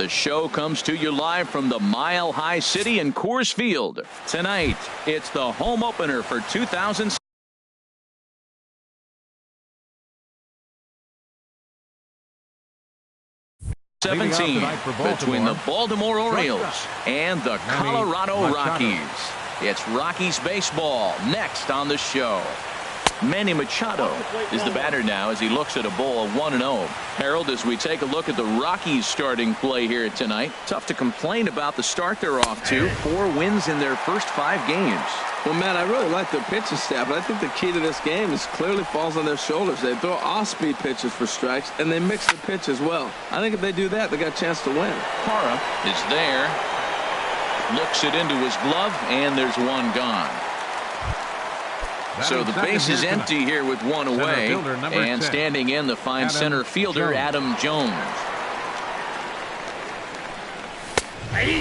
The show comes to you live from the Mile High City in Coors Field. Tonight, it's the home opener for 2017 between the Baltimore Orioles and the Colorado Rockies. It's Rockies baseball next on the show. Manny Machado is the batter now as he looks at a bowl of 1-0. Harold, as we take a look at the Rockies starting play here tonight, tough to complain about the start they're off to. 4 wins in their first 5 games. Well, Matt, I really like their pitching staff, but I think the key to this game is clearly falls on their shoulders. They throw off-speed pitches for strikes, and they mix the pitch as well. I think if they do that, they got a chance to win. Parra is there. Looks it into his glove, and there's one gone. So the base is empty here with 1 away, and standing in the fine center fielder Adam Jones.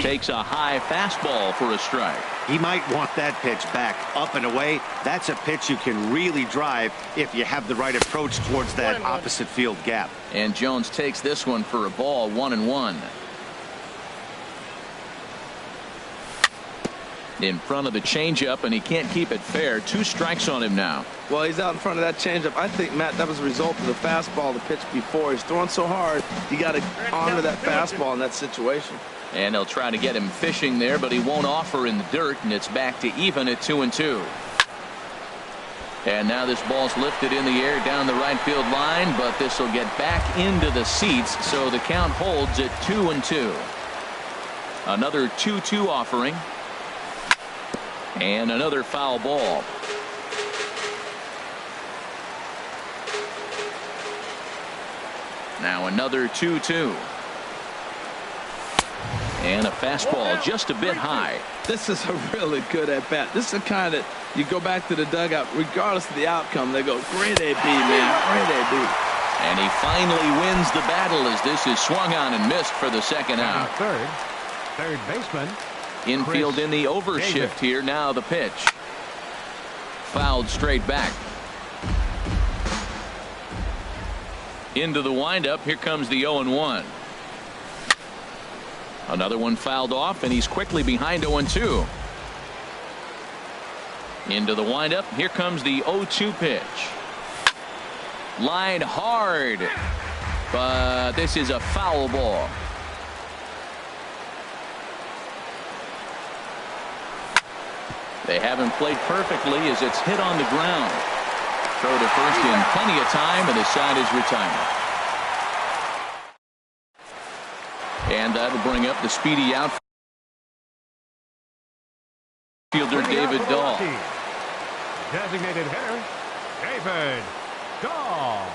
Takes a high fastball for a strike. He might want that pitch back up and away. That's a pitch you can really drive if you have the right approach towards that opposite field gap. And Jones takes this one for a ball, 1-1. In front of the changeup, and he can't keep it fair. 2 strikes on him now. Well, he's out in front of that changeup. I think, Matt, that was a result of the fastball, the pitch before. He's throwing so hard, you got to honor that fastball in that situation. And they'll try to get him fishing there, but he won't offer in the dirt, and it's back to even at 2-2. And now this ball's lifted in the air down the right field line, but this will get back into the seats, so the count holds at 2-2. Another 2-2 offering. And another foul ball. Now another 2-2. And a fastball just a bit high. This is a really good at-bat. This is the kind that you go back to the dugout, regardless of the outcome, they go, great AB, man, great AB. And he finally wins the battle as this is swung on and missed for the second out. Third baseman. Infield in the overshift here. Now the pitch. Fouled straight back. Into the windup. Here comes the 0-1. Another one fouled off, and he's quickly behind 0-2. Into the windup. Here comes the 0-2 pitch. Line hard, but this is a foul ball. They haven't played perfectly as it's hit on the ground. Throw to first in plenty of time, and the side is retired. And that'll bring up the speedy outfielder David Dahl. Designated hitter, David Dahl.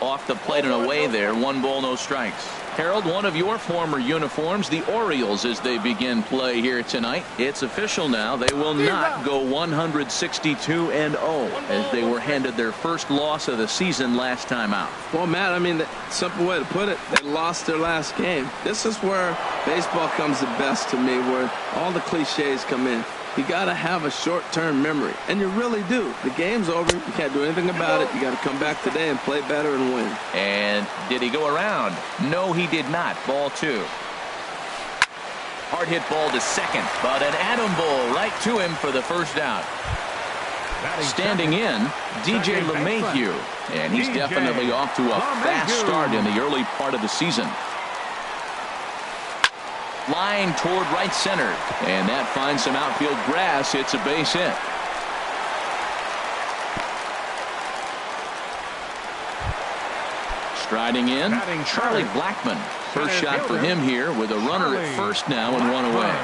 Off the plate and away there. 1 ball, no strikes. Harold, one of your former uniforms, the Orioles, as they begin play here tonight. It's official now. They will not go 162-0 as they were handed their first loss of the season last time out. Well, Matt, I mean, the simple way to put it, they lost their last game. This is where baseball comes the best to me, where all the cliches come in. You got to have a short-term memory, and you really do. The game's over. You can't do anything about it. You got to come back today and play better and win. And did he go around? No, he did not. Ball 2. Hard hit ball to second, but an atom ball right to him for the first out. Standing in, DJ LeMahieu, and he's definitely off to a fast start in the early part of the season. Line toward right center, and that finds some outfield grass. It's a base hit. Striding in, Charlie Blackmon. First shot for him here with a runner at first now and 1 away.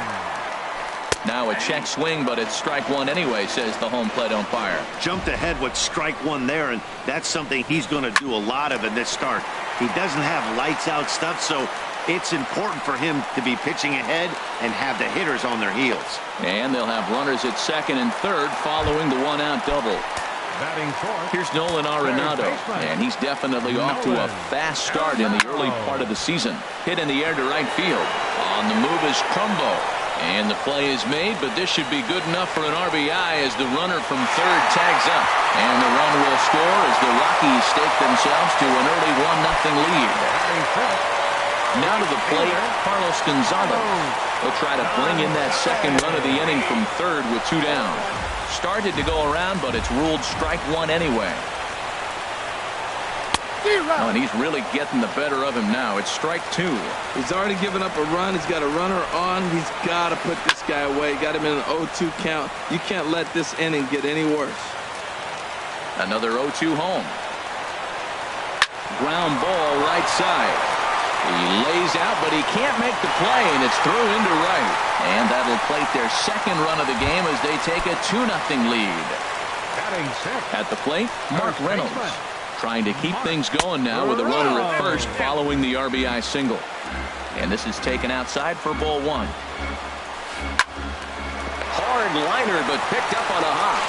Now a check swing, but it's strike 1 anyway, says the home plate umpire. Jumped ahead with strike 1 there, and that's something he's going to do a lot of in this start. He doesn't have lights out stuff, so it's important for him to be pitching ahead and have the hitters on their heels. And they'll have runners at second and third following the 1-out double. Here's Nolan Arenado, and he's definitely off to a fast start in the early part of the season. Hit in the air to right field. On the move is Trumbo, And the play is made, but this should be good enough for an RBI as the runner from third tags up. And the run will score as the Rockies stake themselves to an early 1-0 lead. Now to the plate, Carlos Gonzalez. He'll try to bring in that second run of the inning from third with 2 down. Started to go around, but it's ruled strike 1 anyway. Oh, and he's really getting the better of him now. It's strike 2. He's already given up a run. He's got a runner on. He's got to put this guy away. Got him in an 0-2 count. You can't let this inning get any worse. Another 0-2 home. Ground ball right side. He lays out, but he can't make the play, and it's through into right. And that'll plate their second run of the game as they take a 2-0 lead. At the plate, Mark Reynolds. Trying to keep things going now with a runner at first following the RBI single. And this is taken outside for ball 1. Hard liner, but picked up on a hop.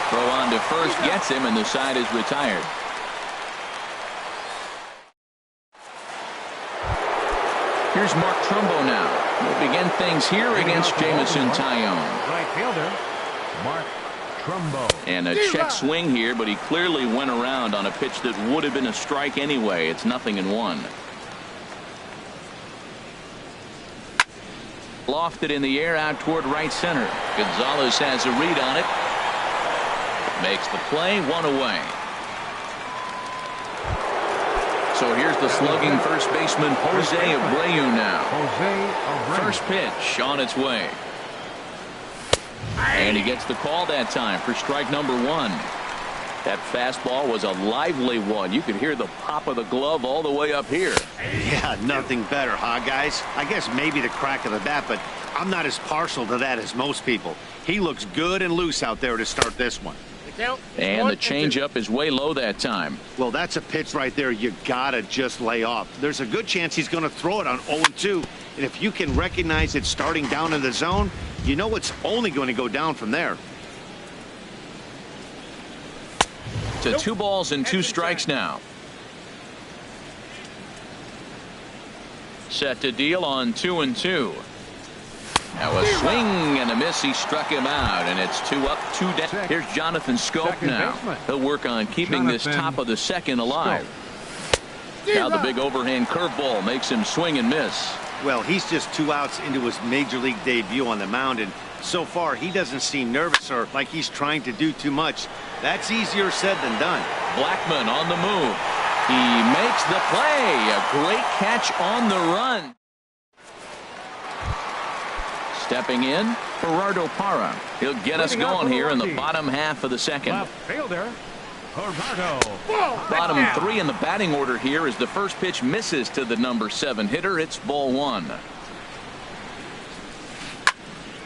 Throw on to first gets him, and the side is retired. Here's Mark Trumbo now. We'll begin things here against Jamison Tyone. Right fielder, Mark Trumbo. And a check swing here, but he clearly went around on a pitch that would have been a strike anyway. It's 0-1. Lofted in the air out toward right center. Gonzalez has a read on it. Makes the play, 1 away. So here's the slugging first baseman Jose Abreu now. First pitch on its way. And he gets the call that time for strike number 1. That fastball was a lively one. You could hear the pop of the glove all the way up here. Yeah, nothing better, huh, guys? I guess maybe the crack of the bat, but I'm not as partial to that as most people. He looks good and loose out there to start this one. And the changeup is way low that time. Well, that's a pitch right there you gotta just lay off. There's a good chance he's going to throw it on 0-2. And if you can recognize it starting down in the zone, you know it's only going to go down from there. To 2 balls and 2 strikes now. Set to deal on 2-2. Now a swing and a miss. He struck him out, and it's 2 up, 2 down. Here's Jonathan Scope now. He'll work on keeping this top of the second alive. Now the big overhand curveball makes him swing and miss. Well, he's just 2 outs into his major league debut on the mound, and so far he doesn't seem nervous or like he's trying to do too much. That's easier said than done. Blackman on the move. He makes the play. A great catch on the run. Stepping in, Gerardo Parra. He'll get us going here in the bottom half of the second. Left fielder, Gerardo. Bottom 3 in the batting order here as the first pitch misses to the number 7 hitter. It's ball 1.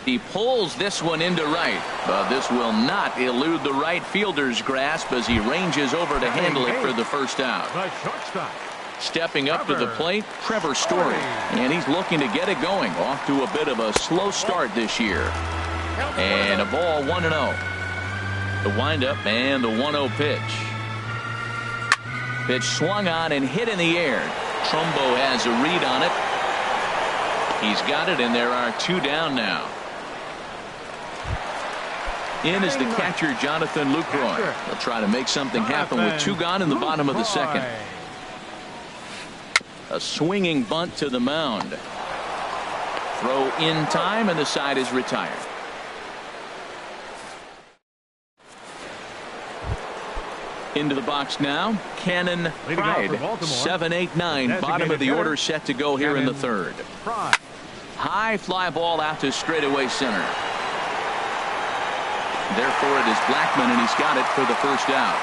He pulls this one into right, but this will not elude the right fielder's grasp as he ranges over to handle it for the first out. The shortstop. Stepping up to the plate, Trevor Story, and he's looking to get it going. Off to a bit of a slow start this year. And a ball, 1-0. The windup and the 1-0 pitch. Pitch swung on and hit in the air. Trumbo has a read on it. He's got it, and there are 2 down now. In is the catcher, Jonathan Lucroy. He'll try to make something happen with 2 gone in the bottom of the second. A swinging bunt to the mound. Throw in time, and the side is retired. Into the box now, Cannon Pride. 7-8-9, bottom of the order set to go here in the third. High fly ball out to straightaway center. Therefore, it is Blackman, and he's got it for the first out.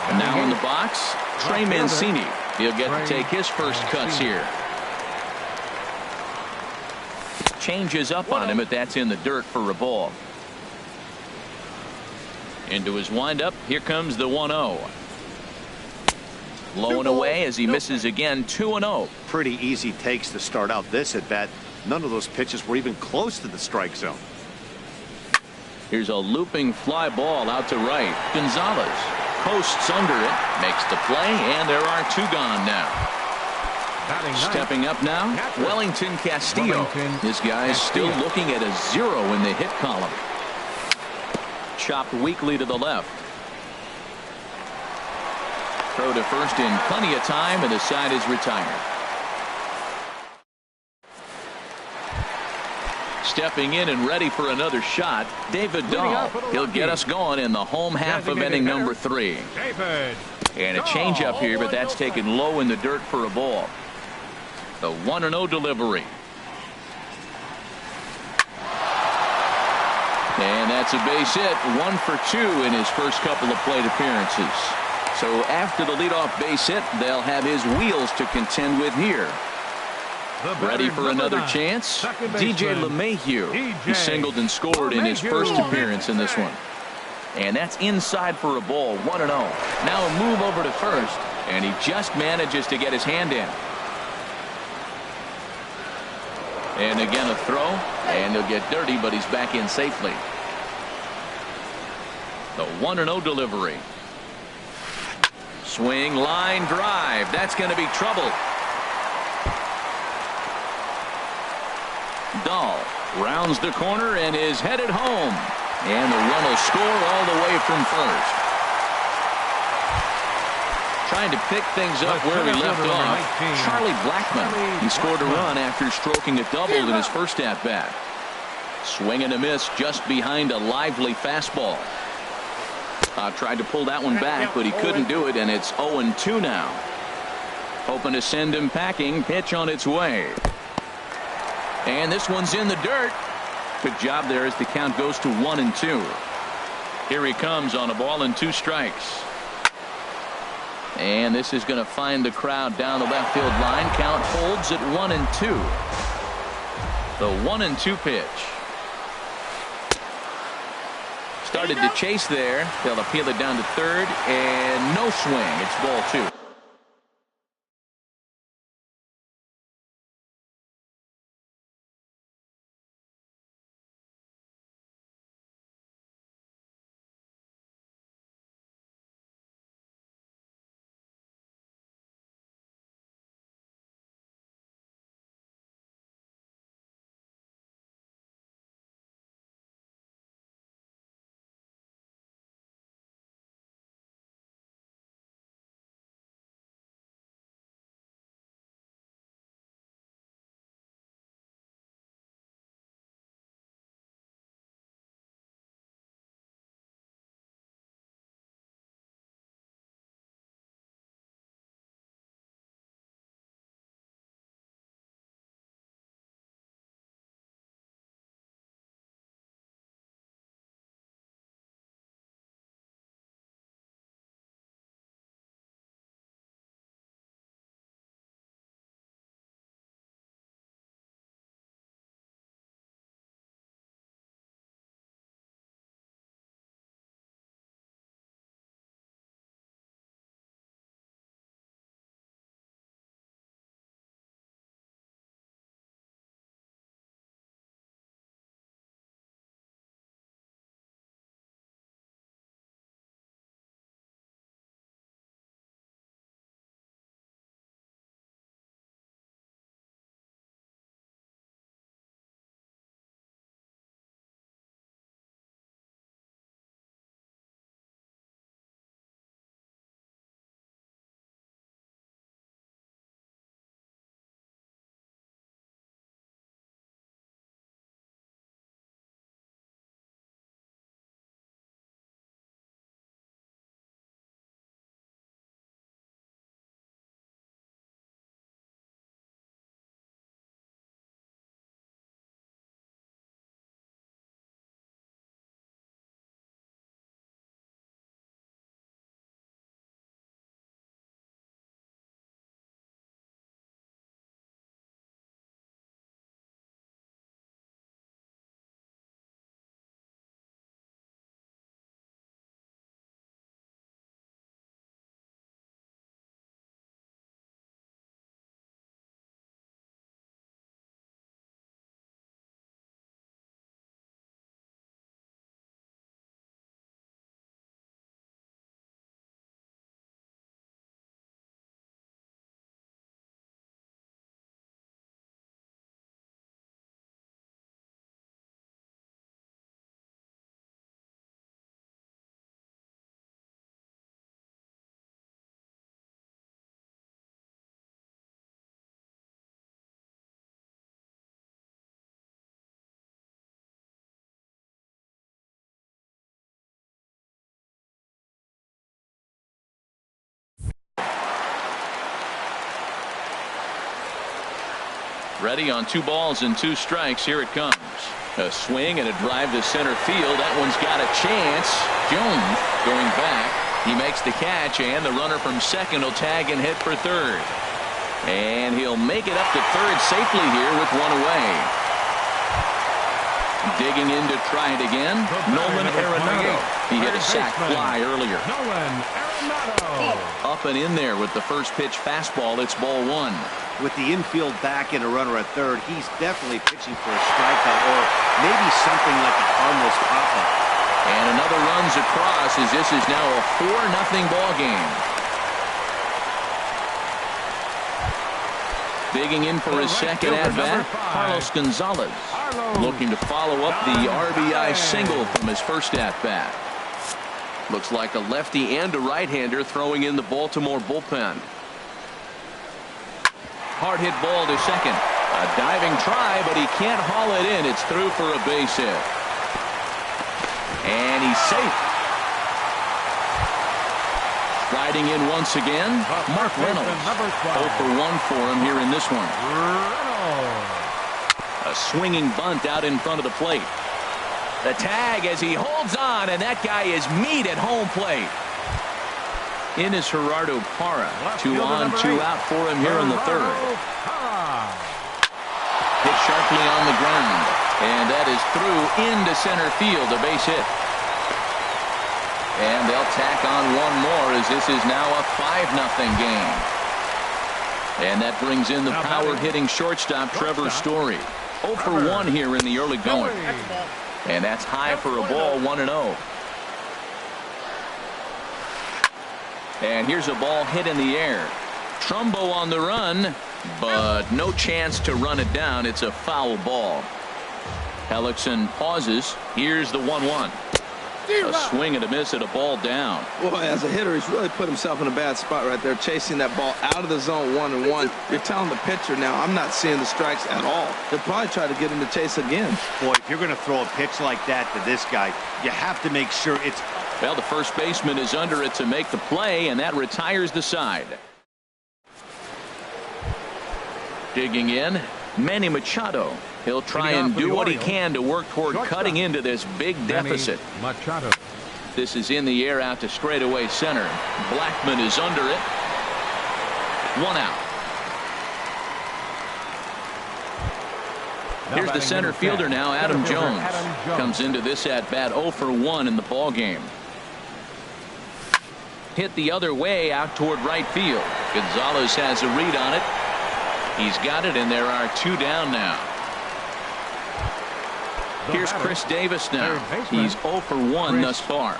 And now in the box, Trey Mancini. He'll get to take his first cuts here. Changes up on him, but that's in the dirt for a ball. Into his windup. Here comes the 1-0. Low and away as he misses again. 2-0. Pretty easy takes to start out this at bat. None of those pitches were even close to the strike zone. Here's a looping fly ball out to right. Gonzalez coasts under it, makes the play, and there are 2 gone now. Stepping up now, Wellington Castillo. This guy is still looking at a 0 in the hit column. Chopped weakly to the left. Throw to first in plenty of time, and the side is retired. Stepping in and ready for another shot, David Dahl. He'll get us going in the home half of inning number 3. And a changeup here, but that's taken low in the dirt for a ball. The 1-0 delivery. And that's a base hit. 1 for 2 in his first couple of plate appearances. So after the leadoff base hit, they'll have his wheels to contend with here. Ready for another chance? DJ LeMahieu. He singled and scored in his first appearance in this one. And that's inside for a ball. 1-0. Now a move over to first, and he just manages to get his hand in. And again a throw, and he'll get dirty, but he's back in safely. The 1-0 delivery. Swing, line drive. That's going to be trouble. Dahl rounds the corner and is headed home. And the run will score all the way from first. Trying to pick things up where he left off. Charlie Blackmon. He scored a run after stroking a double in his first at-bat. Swing and a miss just behind a lively fastball. Tried to pull that one back, but he couldn't do it, and it's 0-2 now. Hoping to send him packing. Pitch on its way. And this one's in the dirt. Good job there as the count goes to 1-2. Here he comes on a ball and 2 strikes. And this is going to find the crowd down the left field line. Count holds at 1-2. The 1-2 pitch. Started to chase there. They'll appeal it down to third, and no swing. It's ball 2. Ready on 2 balls and 2 strikes. Here it comes. A swing and a drive to center field. That one's got a chance. Jones going back. He makes the catch, and the runner from second will tag and hit for third. And he'll make it up to third safely here with 1 away. Digging in to try it again, Nolan Arenado. He hit a sac fly earlier. Nolan Arenado. Up and in there with the first pitch fastball. It's ball 1. With the infield back and a runner at third, he's definitely pitching for a strikeout or maybe something like a harmless pop-up. And another runs across as this is now a 4-0 ball game. Digging in for his second at-bat, Carlos Gonzalez. Looking to follow up the RBI single from his first at-bat. Looks like a lefty and a right-hander throwing in the Baltimore bullpen. Hard hit ball to second. A diving try, but he can't haul it in. It's through for a base hit. And he's safe. Riding in once again, Mark Reynolds. 0 for 1 for him here in this one. A swinging bunt out in front of the plate. The tag as he holds on, and that guy is meat at home plate. In is Gerardo Parra. 2 on, 2 out for him here in the third. Hit sharply on the ground, and that is through into center field, a base hit. And they'll tack on 1 more as this is now a 5-0 game. And that brings in the power-hitting shortstop Trevor Story. 0 for 1 here in the early going. And that's high for a ball, 1-0. And here's a ball hit in the air. Trumbo on the run, but no chance to run it down. It's a foul ball. Hellickson pauses. Here's the 1-1. A swing and a miss at a ball down. Boy, as a hitter, he's really put himself in a bad spot right there, chasing that ball out of the zone 1-1. You're telling the pitcher now, I'm not seeing the strikes at all. They'll probably try to get him to chase again. Boy, if you're going to throw a pitch like that to this guy, you have to make sure it's... Well, the first baseman is under it to make the play, and that retires the side. Digging in, Manny Machado. He'll try and do what he can to work toward cutting into this big deficit. Machado. This is in the air out to straightaway center. Blackman is under it. 1 out. Here's the center fielder now, Adam Jones. Comes into this at bat 0 for 1 in the ball game. Hit the other way out toward right field. Gonzalez has a read on it. He's got it, and there are 2 down now. Here's Chris Davis now. He's 0 for 1 thus far.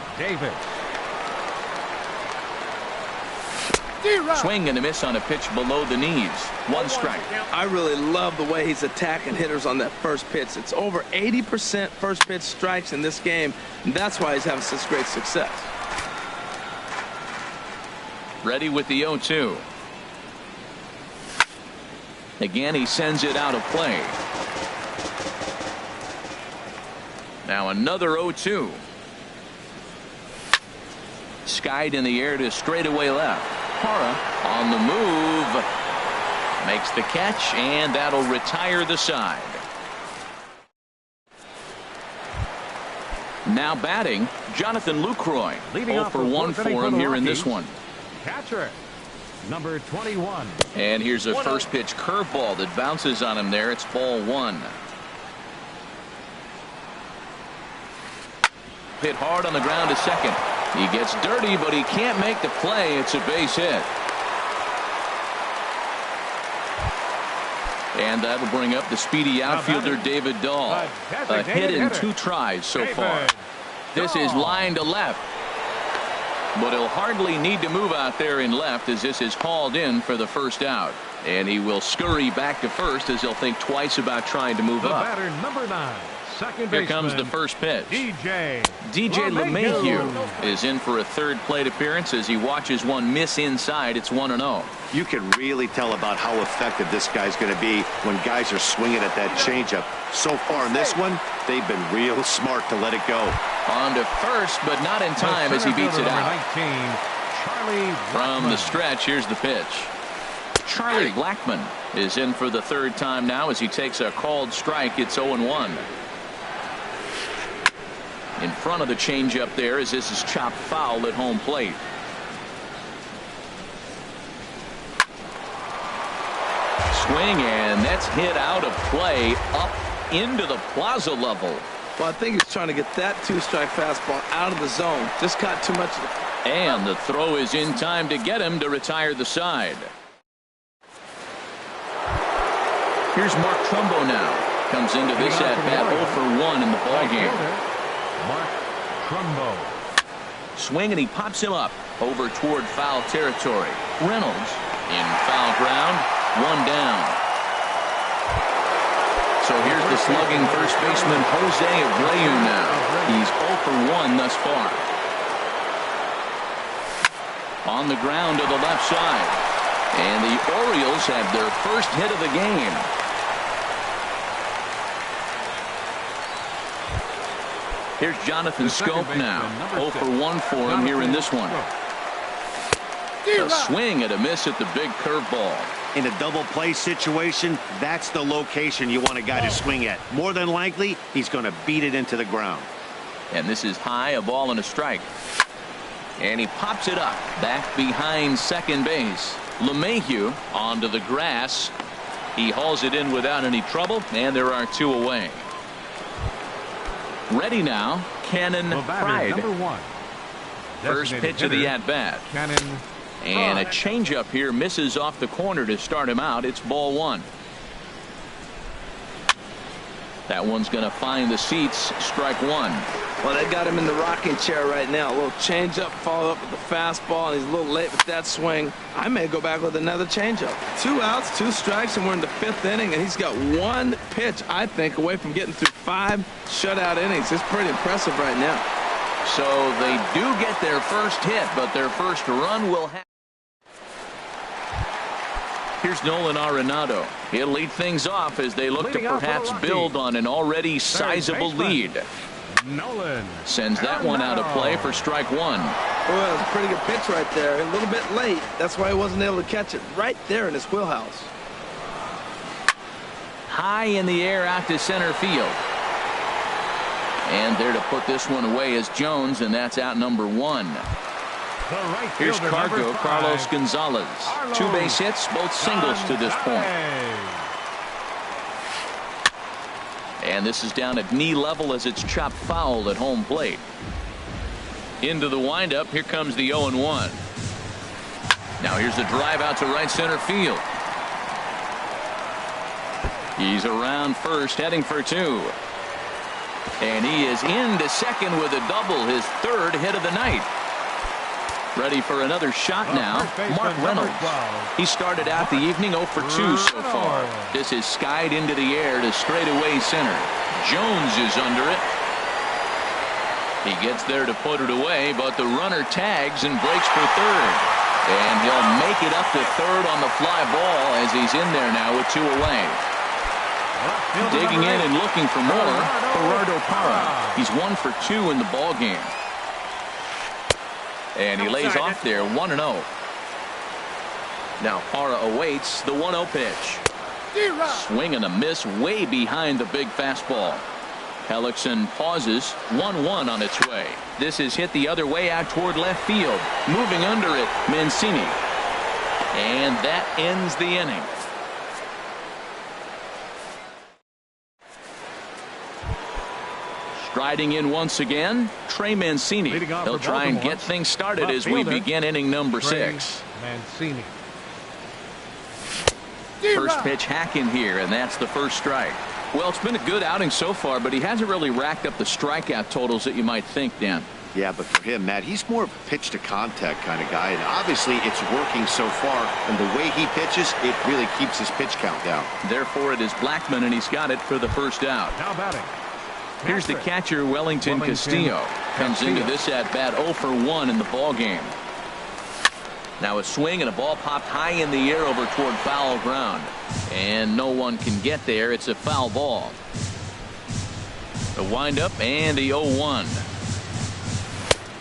Swing and a miss on a pitch below the knees. 1 strike. I really love the way he's attacking hitters on that first pitch. It's over 80% first pitch strikes in this game, and that's why he's having such great success. Ready with the 0-2. Again, he sends it out of play. Now another 0-2. Skied in the air to straightaway left. Parra on the move. Makes the catch, and that'll retire the side. Now batting, Jonathan Lucroy. 0 for 1 for him here in this one. Catcher, number 21. And here's a first pitch curveball that bounces on him there. It's ball 1. Hit hard on the ground to second. He gets dirty, but he can't make the play. It's a base hit. And that'll bring up the speedy outfielder David Dahl. A hit in 2 tries so far. This is line to left. But he'll hardly need to move out there in left as this is hauled in for the first out. And he will scurry back to first as he'll think twice about trying to move up. Batter number 9. Here comes the first pitch. DJ LeMahieu is in for a 3rd plate appearance as he watches one miss inside. It's 1-0. You can really tell about how effective this guy's going to be when guys are swinging at that changeup. So far in this one, they've been real smart to let it go. On to first, but not in time as he beats it out. From the stretch, here's the pitch. Charlie Blackmon is in for the third time now as he takes a called strike. It's 0-1. In front of the changeup there as this is chopped foul at home plate. Swing, and that's hit out of play up into the plaza level. Well, I think he's trying to get that two-strike fastball out of the zone. Just caught too much of it. And the throw is in time to get him to retire the side. Here's Mark Trumbo now. Comes into this at bat 0 for 1 in the ballgame. Mark Trumbo. Swing, and he pops him up over toward foul territory. Reynolds in foul ground. 1 down. So here's the slugging first baseman Jose Abreu now. He's 0 for 1 thus far. On the ground to the left side. And the Orioles have their first hit of the game. Here's Jonathan Scope now. 0 for 1 for him here in this one. A swing and a miss at the big curveball. In a double play situation, that's the location you want a guy to swing at. More than likely, he's going to beat it into the ground. And this is high, a ball and a strike. And he pops it up back behind second base. LeMahieu onto the grass. He hauls it in without any trouble, and there are 2 away. Ready now, Cannon Pride. Number 1. First pitch of the at-bat. Cannon. And a changeup here misses off the corner to start him out. It's ball 1. That one's going to find the seats. Strike 1. Well, they got him in the rocking chair right now. A little changeup followed up with the fastball, and he's a little late with that swing. I may go back with another changeup. 2 outs, 2 strikes, and we're in the 5th inning, and he's got 1 pitch, I think, away from getting through 5 shutout innings. It's pretty impressive right now. So they do get their first hit, but their first run will have. Here's Nolan Arenado. He'll lead things off as they look to perhaps build on an already sizable lead. Nolan sends that one out of play for strike 1. Well, that was a pretty good pitch right there. A little bit late. That's why he wasn't able to catch it right there in his wheelhouse. High in the air out to center field. And there to put this one away is Jones, and that's out number 1. Here's Cargo, Carlos Gonzalez. 2 base hits, both singles to this point. And this is down at knee level as it's chopped foul at home plate. Into the windup, here comes the 0-1. Now here's the drive out to right center field. He's around first, heading for 2. And he is into second with a double, his 3rd hit of the night. Ready for another shot now, Mark Reynolds. He started out the evening 0 for 2 so far. This is skied into the air to straightaway center. Jones is under it. He gets there to put it away, but the runner tags and breaks for 3rd. And he'll make it up to 3rd on the fly ball as he's in there now with 2 away. Digging in and looking for more, Gerardo Parra. He's 1 for 2 in the ball game. And he lays off there 1-0. Now Parra awaits the 1-0 pitch. Swing and a miss way behind the big fastball. Hellickson pauses. 1-1 on its way. This is hit the other way out toward left field. Moving under it, Mancini. And that ends the inning. Striding in once again, Trey Mancini. He'll try and get things started as we begin inning number 6. Mancini. First pitch hacking here, and that's the first strike. Well, it's been a good outing so far, but he hasn't really racked up the strikeout totals that you might think, Dan. Yeah, but for him, Matt, he's more of a pitch to contact kind of guy, and obviously it's working so far, and the way he pitches, it really keeps his pitch count down. Therefore, it is Blackmon, and he's got it for the first out. Now batting. Here's the catcher, Wellington Castillo. Comes into this at-bat 0 for 1 in the ball game. Now a swing and a ball popped high in the air over toward foul ground. And no one can get there. It's a foul ball. The windup and the 0-1.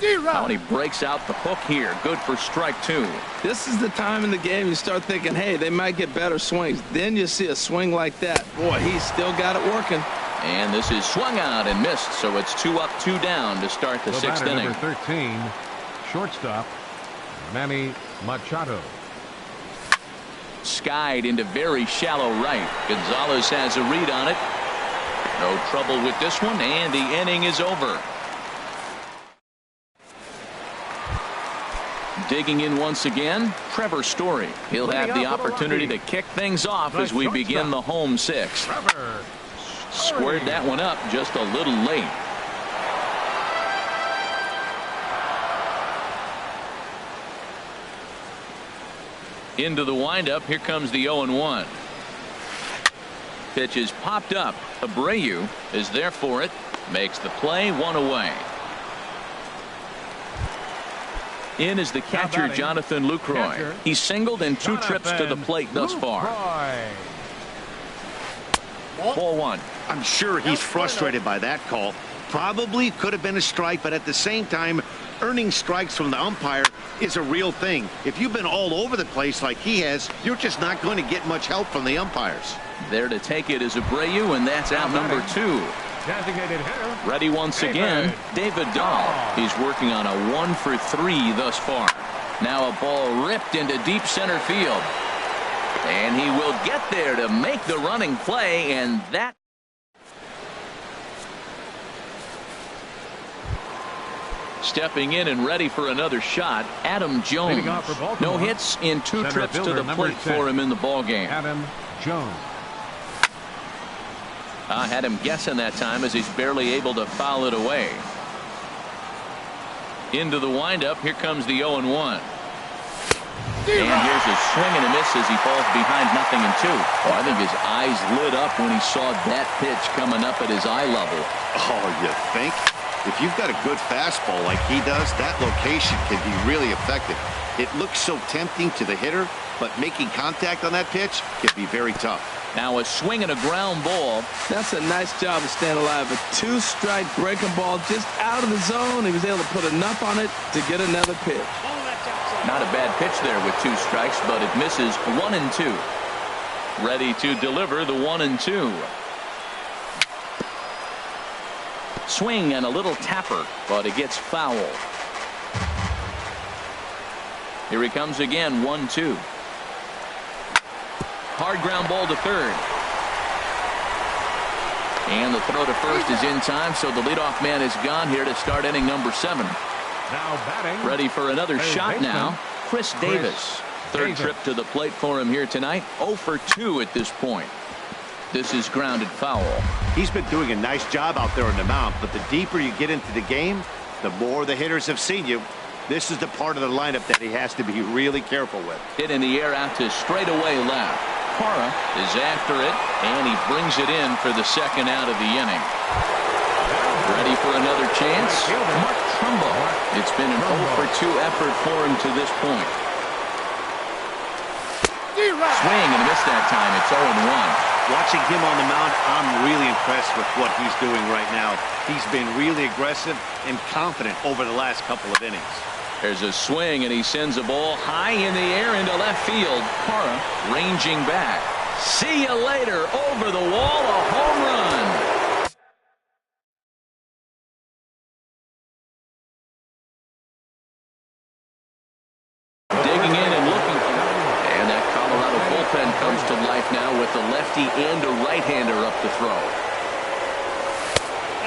How he breaks out the hook here. Good for strike 2. This is the time in the game you start thinking, hey, they might get better swings. Then you see a swing like that. Boy, he's still got it working. And this is swung out and missed, so it's 2 up, 2 down to start the 6th inning. Number 13, shortstop, Manny Machado. Skied into very shallow right. Gonzalez has a read on it. No trouble with this one, and the inning is over. Digging in once again, Trevor Story. He'll have the opportunity to kick things off as we begin the home 6th. Squared that one up just a little late. Into the windup. Here comes the 0-1. Pitch is popped up. Abreu is there for it. Makes the play. 1 away. In is the catcher, Jonathan Lucroy. He's singled in 2 trips to the plate thus far. Ball 1. I'm sure he's frustrated by that call. Probably could have been a strike, but at the same time, earning strikes from the umpire is a real thing. If you've been all over the place like he has, you're just not going to get much help from the umpires. There to take it is Abreu, and that's out number 2. Designated hitter. Ready once again, David Dahl. He's working on a 1 for 3 thus far. Now a ball ripped into deep center field. And he will get there to make the running play, and that. Stepping in and ready for another shot, Adam Jones. No hits in 2 trips to the plate for him in the ballgame. Adam Jones. I had him guessing that time as he's barely able to foul it away. Into the windup. Here comes the 0-1. And here's a swing and a miss as he falls behind 0-2. Oh, I think his eyes lit up when he saw that pitch coming up at his eye level. Oh, you think? If you've got a good fastball like he does, that location can be really effective. It looks so tempting to the hitter, but making contact on that pitch can be very tough. Now a swing and a ground ball. That's a nice job of staying alive. A 2-strike breaking ball just out of the zone. He was able to put enough on it to get another pitch. Not a bad pitch there with 2 strikes, but it misses 1-2. Ready to deliver the 1-2. Swing and a little tapper, but it gets foul. Here he comes again, 1-2. Hard ground ball to third. And the throw to first is in time, so the leadoff man is gone here to start inning number 7. Now batting. Ready for another shot now, Chris Davis. Third trip to the plate for him here tonight. 0 for 2 at this point. This is grounded foul. He's been doing a nice job out there on the mound, but the deeper you get into the game, the more the hitters have seen you. This is the part of the lineup that he has to be really careful with. Hit in the air out to straightaway left. Parra is after it, and he brings it in for the 2nd out of the inning. Ready for another chance? Mark Trumbo. It's been an 0 for 2 effort for him to this point. Swing and a miss that time. It's 0-1. Watching him on the mound, I'm really impressed with what he's doing right now. He's been really aggressive and confident over the last couple of innings. There's a swing, and he sends a ball high in the air into left field. Parra ranging back. See you later. Over the wall, a home run. Digging in and looking for it. And that Colorado bullpen comes to life now with a lefty and a right-hander up the throw.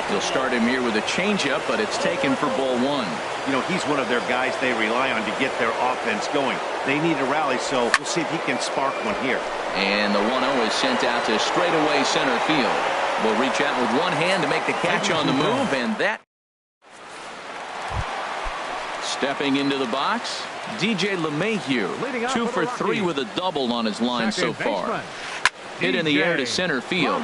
They'll start him here with a changeup, but it's taken for ball 1. You know, he's one of their guys they rely on to get their offense going. They need a rally, so we'll see if he can spark one here. And the 1-0 is sent out to straightaway center field. Will reach out with one hand to make the catch on the move, and that. Stepping into the box, DJ LeMahieu, 2 for 3 with a double on his line so far. Hit in the air to center field.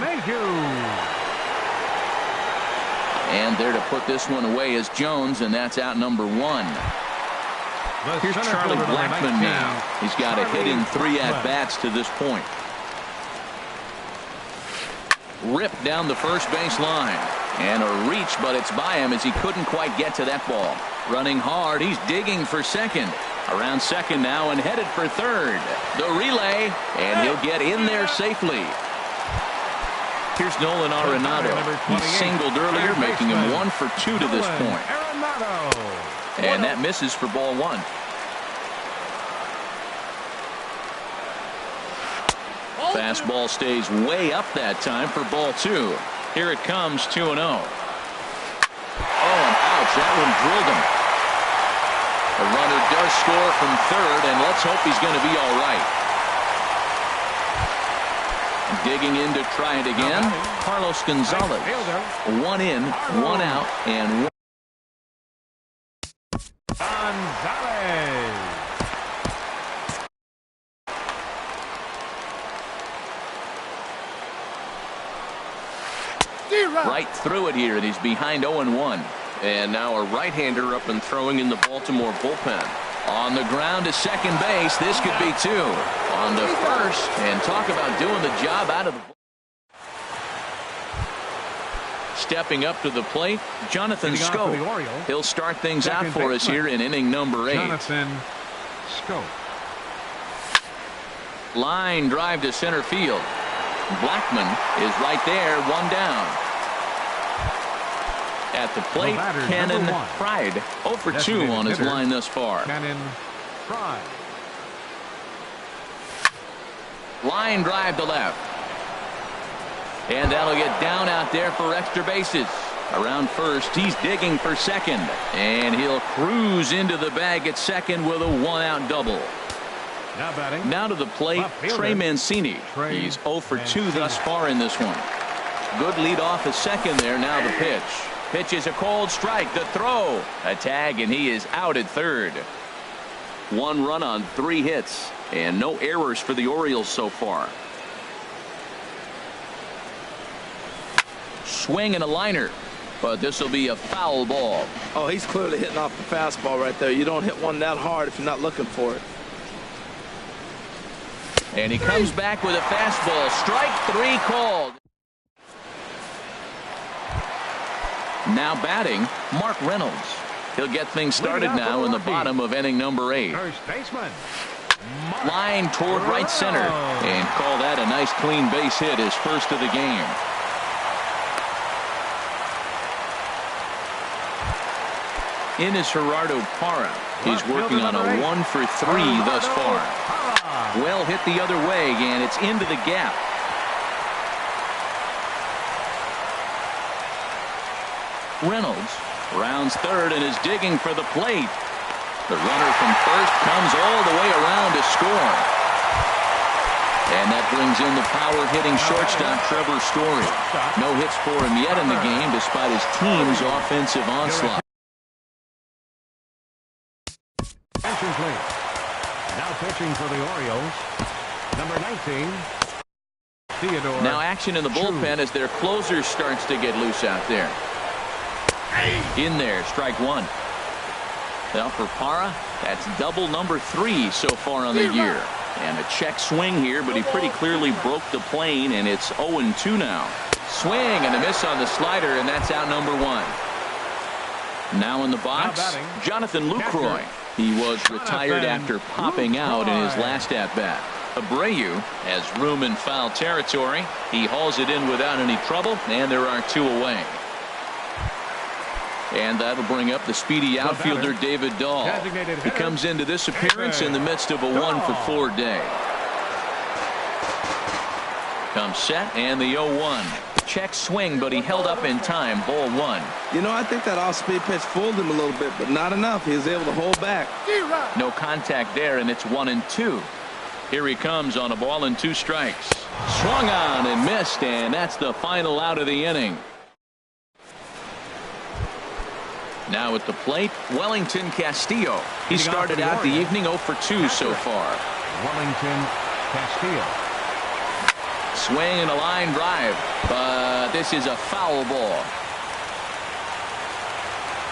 And there to put this one away is Jones, and that's out number 1. Here's Charlie Blackmon now. He's got a hit in 3 at-bats to this point. Ripped down the first base line. And a reach, but it's by him as he couldn't quite get to that ball. Running hard. He's digging for second. Around second now and headed for third. The relay, and he'll get in there safely. Here's Nolan Arenado. He singled earlier, making him 1 for 2 to this point. And that misses for ball 1. Fastball stays way up that time for ball 2. Here it comes, 2-0. Oh, and ouch, that one drilled him. The runner does score from third, and let's hope he's going to be all right. Digging in to try it again, Carlos Gonzalez. 1 in, 1 out, and Gonzalez. right through it here, and he's behind 0-1. And now a right-hander up and throwing in the Baltimore bullpen. On the ground to second base. This could be 2. On to first, and talk about doing the job out of the. Stepping up to the plate, Jonathan Scope. He'll start things out for us here in inning number 8. Jonathan Scope. Line drive to center field. Blackman is right there, 1 down. At the plate, Cannon Pride. 0 for 2 on his line thus far. Cannon Pride. Line drive to left. And that'll get down out there for extra bases. Around first, he's digging for second. And he'll cruise into the bag at second with a 1-out double. Now batting. Now to the plate, Trey Mancini. He's 0 for 2 thus far in this one. Good lead off at second there. Now the pitch. Pitch is a cold strike. The throw. A tag, and he is out at third. 1 run on 3 hits. And no errors for the Orioles so far. Swing and a liner. But this will be a foul ball. Oh, he's clearly hitting off the fastball right there. You don't hit one that hard if you're not looking for it. And he comes back with a fastball. Strike 3 called. Now batting, Mark Reynolds. He'll get things started now in the bottom of inning number 8. First baseman. Line toward right center. And call that a nice clean base hit, his first of the game. In is Gerardo Parra. He's working on a 1 for 3 thus far. Well hit the other way, and it's into the gap. Reynolds rounds third and is digging for the plate. The runner from first comes all the way around to score. And that brings in the power-hitting shortstop Trevor Story. No hits for him yet in the game despite his team's offensive onslaught. Now pitching for the Orioles, number 19, Theodore. Now action in the bullpen as their closer starts to get loose out there. In there, strike 1. Now for Parra, that's double number 3 so far on the year. And a check swing here, but he pretty clearly broke the plane, and it's 0-2 now. Swing and a miss on the slider, and that's out number 1. Now in the box, Jonathan Lucroy. He was retired after popping out in his last at-bat. Abreu has room in foul territory. He hauls it in without any trouble, and there are 2 away. And that'll bring up the speedy outfielder David Dahl. He comes into this appearance in the midst of a 1 for 4 day. Comes set and the 0-1. Check swing, but he held up in time. Ball 1. You know, I think that off-speed pitch fooled him a little bit, but not enough. He was able to hold back. No contact there, and it's 1-2. Here he comes on a ball and 2 strikes. Swung on and missed, and that's the final out of the inning. Now at the plate, Wellington Castillo. He started out the evening 0 for 2 so far. Wellington Castillo. Swing and a line drive, but this is a foul ball.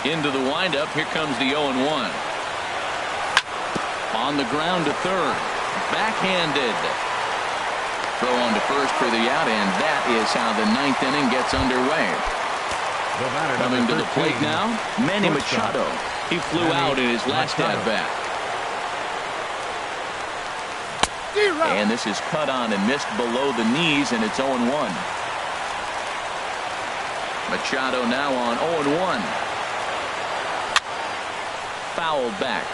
Into the windup, here comes the 0-1. On the ground to third. Backhanded. Throw on to first for the out, and that is how the 9th inning gets underway. Coming to the plate now, Manny Machado. He flew out in his last at-bat. And this is cut on and missed below the knees, and it's 0-1. Machado now on 0-1. Fouled back.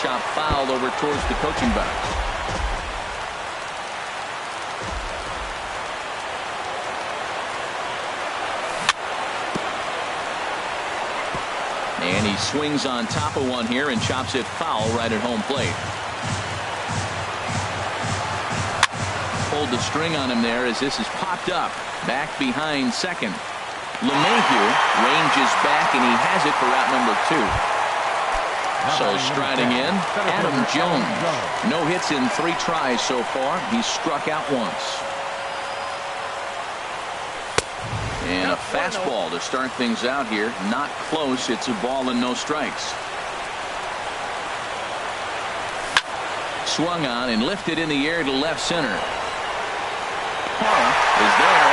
Chop foul over towards the coaching box. And he swings on top of one here and chops it foul right at home plate. Pulled the string on him there as this is popped up. Back behind second. LeMahieu ranges back and he has it for route number 2. So striding in, Adam Jones. No hits in 3 tries so far. He's struck out once. And a fastball to start things out here. Not close. It's a ball and no strikes. Swung on and lifted in the air to left center. Parra is there.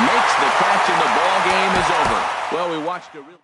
Makes the catch and the ball game is over. Well, we watched a real